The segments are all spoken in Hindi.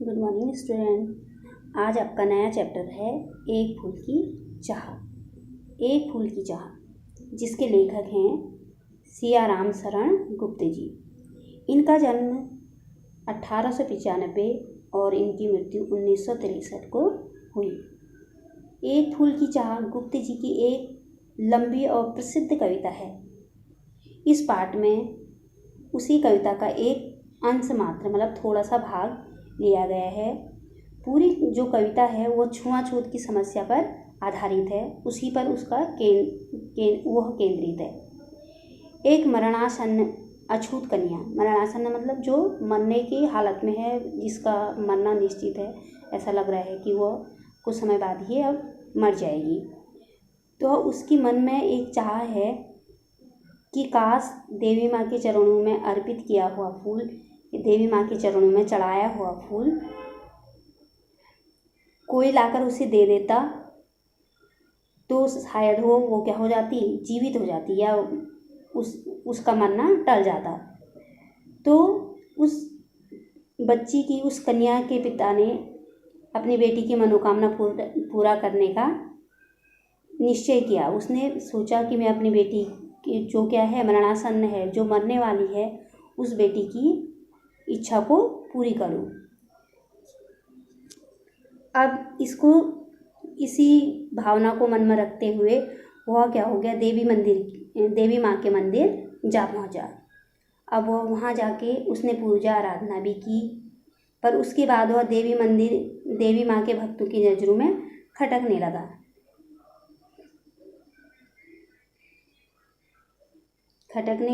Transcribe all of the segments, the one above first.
Good morning student. आज आपका नया चैप्टर है एक फूल की चाह। एक फूल की चाह, जिसके लेखक हैं सियाराम शरण गुप्त जी। इनका जन्म 1895 और इनकी मृत्यु 1963 को हुई। एक फूल की चाह गुप्त जी की एक लंबी और प्रसिद्ध कविता है। इस पाठ में उसी कविता का एक अंश मात्र मतलब थोड़ा सा भाग लिया गया है। पूरी जो कविता है वो छुआछूत की समस्या पर आधारित है, उसी पर उसका वह केंद्रित है। एक मरणासन्न अछूत कन्या, मरणासन्न मतलब जो मरने की हालत में है, जिसका मरना निश्चित है, ऐसा लग रहा है कि वह कुछ समय बाद ही अब मर जाएगी। तो उसकी मन में एक चाह है कि काश देवी माँ के चरणों में अर्पित किया हुआ फूल, देवी माँ के चरणों में चढ़ाया हुआ फूल कोई लाकर उसे दे देता तो शायद वो क्या हो जाती, जीवित हो जाती, या उसका मरना टल जाता। तो उस बच्ची की, उस कन्या के पिता ने अपनी बेटी की मनोकामना पूरा करने का निश्चय किया। उसने सोचा कि मैं अपनी बेटी की जो क्या है मरणासन्न है, जो मरने वाली है, उस बेटी की इच्छा को पूरी करूं। अब इसी भावना को मन में रखते हुए वह क्या हो गया, देवी माँ के मंदिर जा पहुँचा। अब वह वहाँ जाके उसने पूजा आराधना भी की, पर उसके बाद वह देवी माँ के भक्तों की नज़रों में खटकने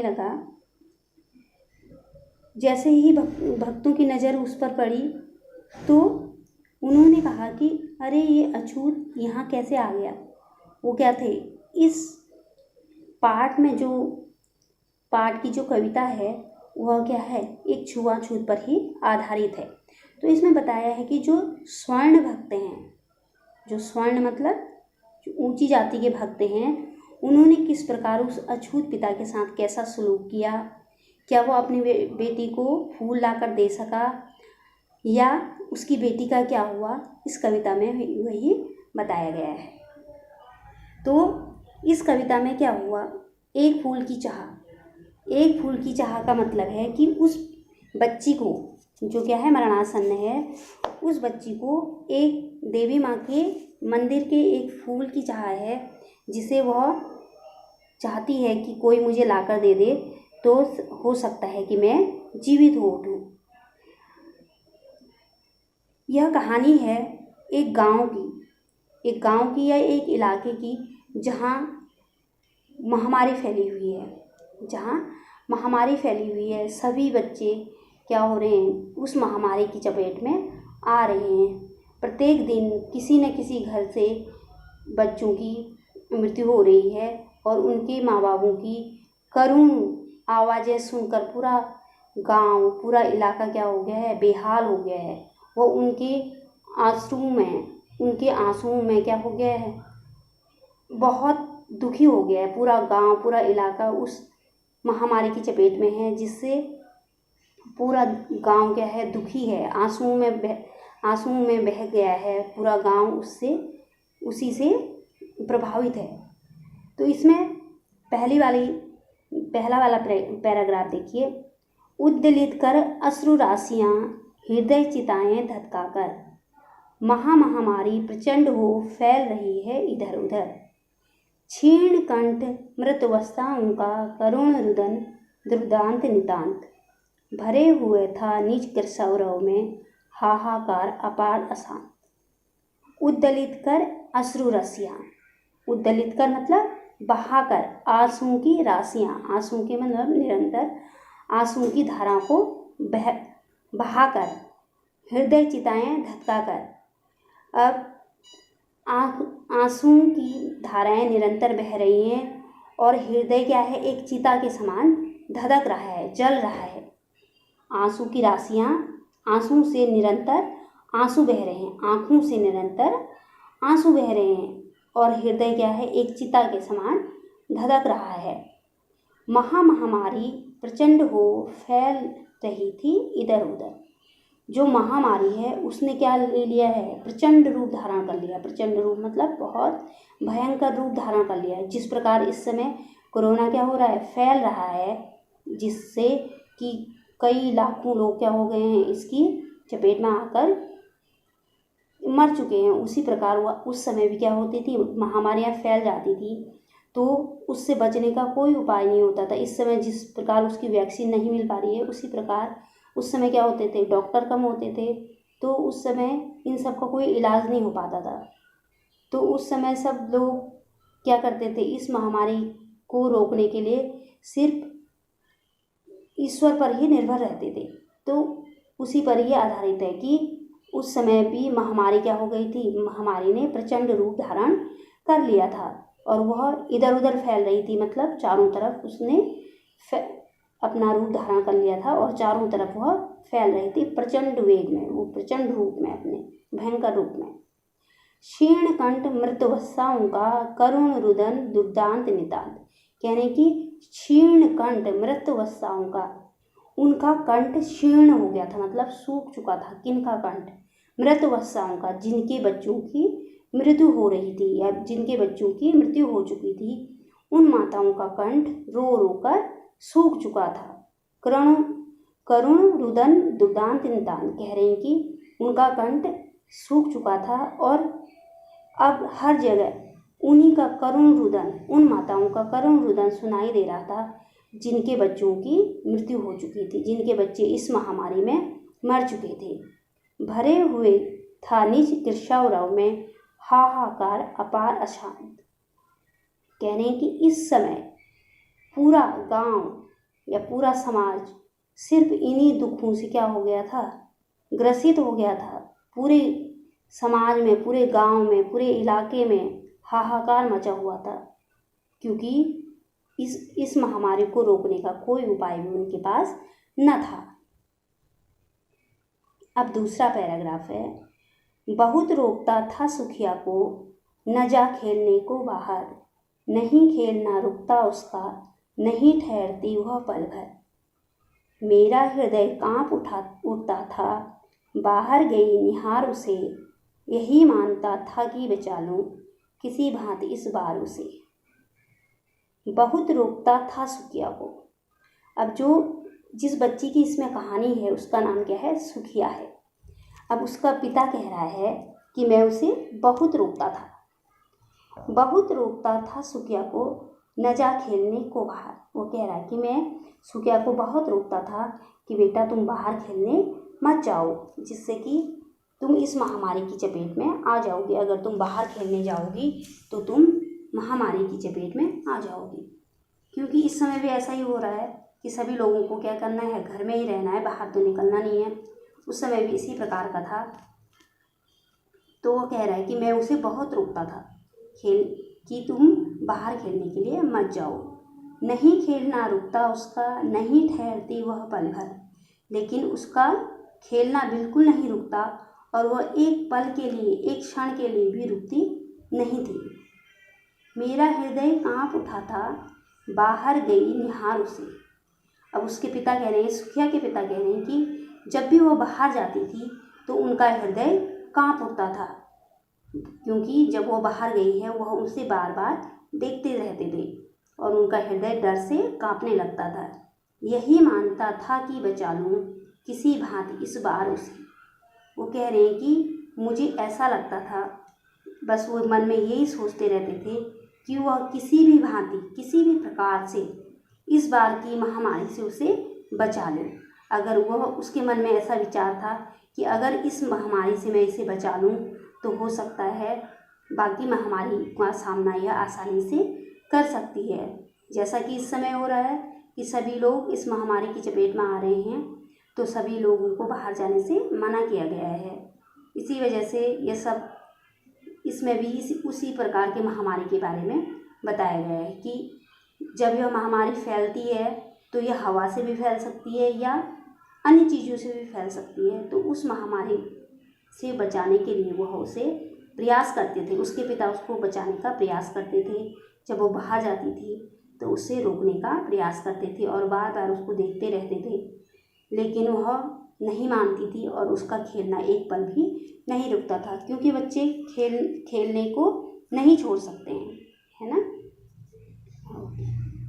लगा। जैसे ही भक्तों की नज़र उस पर पड़ी तो उन्होंने कहा कि अरे ये अछूत यहाँ कैसे आ गया। वो क्या थे, इस पाठ में जो पाठ की जो कविता है वह क्या है, एक छुआछूत पर ही आधारित है। तो इसमें बताया है कि जो स्वर्ण भक्त हैं, जो स्वर्ण मतलब जो ऊंची जाति के भक्त हैं, उन्होंने किस प्रकार उस अछूत पिता के साथ कैसा सलूक किया। क्या वो अपनी बेटी को फूल लाकर दे सका, या उसकी बेटी का क्या हुआ, इस कविता में वही बताया गया है। तो इस कविता में क्या हुआ, एक फूल की चाह का मतलब है कि उस बच्ची को जो क्या है मरणासन्न है, उस बच्ची को एक देवी माँ के मंदिर के एक फूल की चाह है, जिसे वह चाहती है कि कोई मुझे लाकर दे दे तो हो सकता है कि मैं जीवित हो उठूं। यह कहानी है एक गांव की या एक इलाके की जहां महामारी फैली हुई है। सभी बच्चे क्या हो रहे हैं, उस महामारी की चपेट में आ रहे हैं। प्रत्येक दिन किसी न किसी घर से बच्चों की मृत्यु हो रही है, और उनके माँ बापों की करुण आवाज़ें सुनकर पूरा गांव, पूरा इलाका क्या हो गया है, बेहाल हो गया है। वो उनके आंसुओं में क्या हो गया है, बहुत दुखी हो गया है। पूरा गांव, पूरा इलाका उस महामारी की चपेट में है, जिससे पूरा गांव क्या है, दुखी है, आंसुओं में बह गया है। पूरा गांव उसी से प्रभावित है। तो इसमें पहला वाला पैराग्राफ देखिए। उद्दलित कर अश्रु राशियाँ, हृदय चिताएं धधकाकर, महामारी प्रचंड हो फैल रही है इधर उधर। क्षीण कंठ मृतवस्थाओं का करुण रुदन दुर्दांत नितांत, भरे हुए था निज सौरव में हाहाकार अपार अशांत। उद्दलित कर अश्रु राशियाँ, उद्दलित कर मतलब बहाकर, आंसुओं की राशियाँ, आंसुओं के मतलब निरंतर आंसुओं की धारा को बहाकर, हृदय चिताएं धधकाकर। अब आंसुओं की धाराएं निरंतर बह रही हैं, और हृदय क्या है, एक चिता के समान धधक रहा है, जल रहा है। आंसू की राशियाँ, आंसू से निरंतर आंसू बह रहे हैं, आँखों से निरंतर आंसू बह रहे हैं, और हृदय क्या है, एक चिता के समान धधक रहा है। महामारी प्रचंड हो फैल रही थी इधर उधर। जो महामारी है उसने क्या ले लिया है, प्रचंड रूप धारण कर लिया। प्रचंड रूप मतलब बहुत भयंकर रूप धारण कर लिया है। जिस प्रकार इस समय कोरोना क्या हो रहा है, फैल रहा है, जिससे कि कई लाखों लोग क्या हो गए हैं, इसकी चपेट में आकर मर चुके हैं। उसी प्रकार उस समय भी क्या होती थी, महामारियां फैल जाती थी, तो उससे बचने का कोई उपाय नहीं होता था। इस समय जिस प्रकार उसकी वैक्सीन नहीं मिल पा रही है, उसी प्रकार उस समय क्या होते थे, डॉक्टर कम होते थे, तो उस समय इन सब का कोई इलाज नहीं हो पाता था। तो उस समय सब लोग क्या करते थे, इस महामारी को रोकने के लिए सिर्फ ईश्वर पर ही निर्भर रहते थे। तो उसी पर ही आधारित है कि उस समय भी महामारी क्या हो गई थी, महामारी ने प्रचंड रूप धारण कर लिया था और वह इधर उधर फैल रही थी, मतलब चारों तरफ उसने अपना रूप धारण कर लिया था और चारों तरफ वह फैल रही थी प्रचंड वेग में, वो प्रचंड रूप में, अपने भयंकर रूप में। क्षीण कंठ मृतवस्साओं का करुण रुदन दुर्दांत नितांत, कहने की क्षीण कंठ मृतवस्साओं का, उनका कंठ क्षीण हो गया था, मतलब सूख चुका था। किनका कंठ, मृतवस्साओं का, जिनके बच्चों की मृत्यु हो रही थी या जिनके बच्चों की मृत्यु हो चुकी थी, उन माताओं का कंठ रो रो कर सूख चुका था। करुण रुदन दुर्दांत नितांत, कह रहे हैं कि उनका कंठ सूख चुका था और अब हर जगह उन्हीं का करुण रुदन, उन माताओं का करुण रुदन सुनाई दे रहा था जिनके बच्चों की मृत्यु हो चुकी थी, जिनके बच्चे इस महामारी में मर चुके थे। भरे हुए था निज कृशावरव में हाहाकार अपार अशांत, कहने कि इस समय पूरा गांव या पूरा समाज सिर्फ इन्हीं दुखों से क्या हो गया था, ग्रसित हो गया था। पूरे समाज में, पूरे गांव में, पूरे इलाके में हाहाकार मचा हुआ था, क्योंकि इस महामारी को रोकने का कोई उपाय भी उनके पास न था। अब दूसरा पैराग्राफ है, बहुत रोकता था सुखिया को न जा खेलने को बाहर, नहीं खेलना रुकता उसका, नहीं ठहरती वह पल भर। मेरा हृदय कांप उठता था, बाहर गई निहार उसे, यही मानता था कि बचा लूं किसी भांति इस बार उसे। बहुत रोकता था सुखिया को। अब जिस बच्ची की इसमें कहानी है उसका नाम क्या है, सुखिया है। अब उसका पिता कह रहा है कि मैं उसे बहुत रोकता था, बहुत रोकता था सुखिया को न जा खेलने को बाहर। वो कह रहा है कि मैं सुखिया को बहुत रोकता था कि बेटा तुम बाहर खेलने मत जाओ, जिससे कि तुम इस महामारी की चपेट में आ जाओगी। अगर तुम बाहर खेलने जाओगी तो तुम महामारी की चपेट में आ जाओगी। क्योंकि इस समय भी ऐसा ही हो रहा है कि सभी लोगों को क्या करना है, घर में ही रहना है, बाहर तो निकलना नहीं है। उस समय भी इसी प्रकार का था। तो वो कह रहा है कि मैं उसे बहुत रोकता था कि तुम बाहर खेलने के लिए मत जाओ, नहीं खेलना रुकता उसका, नहीं ठहरती वह पल भर। लेकिन उसका खेलना बिल्कुल नहीं रुकता और वह एक पल के लिए, एक क्षण के लिए भी रुकती नहीं थी। मेरा हृदय कांप उठा था, बाहर गई निहार उसे। अब उसके पिता कह रहे हैं, सुखिया के पिता कह रहे हैं कि जब भी वो बाहर जाती थी तो उनका हृदय कांप उठता था, क्योंकि जब वो बाहर गई है वह उसे बार बार देखते रहते थे और उनका हृदय डर से कांपने लगता था। यही मानता था कि बचा लूं किसी भांति इस बार उसे। वो कह रहे हैं कि मुझे ऐसा लगता था, बस वो मन में यही सोचते रहते थे कि वह किसी भी भांति, किसी भी प्रकार से इस बार की महामारी से उसे बचा ले। अगर वह, उसके मन में ऐसा विचार था कि अगर इस महामारी से मैं इसे बचा लूं तो हो सकता है बाकी महामारी का सामना यह आसानी से कर सकती है। जैसा कि इस समय हो रहा है कि सभी लोग इस महामारी की चपेट में आ रहे हैं, तो सभी लोगों को बाहर जाने से मना किया गया है। इसी वजह से ये सब, इसमें भी उसी प्रकार के महामारी के बारे में बताया गया है कि जब यह महामारी फैलती है तो यह हवा से भी फैल सकती है या अन्य चीज़ों से भी फैल सकती है। तो उस महामारी से बचाने के लिए वह उसे प्रयास करते थे, उसके पिता उसको बचाने का प्रयास करते थे। जब वो बाहर जाती थी तो उसे रोकने का प्रयास करते थे और बार बार उसको देखते रहते थे, लेकिन वह नहीं मानती थी और उसका खेलना एक पल भी नहीं रुकता था, क्योंकि बच्चे खेलने को नहीं छोड़ सकते हैं।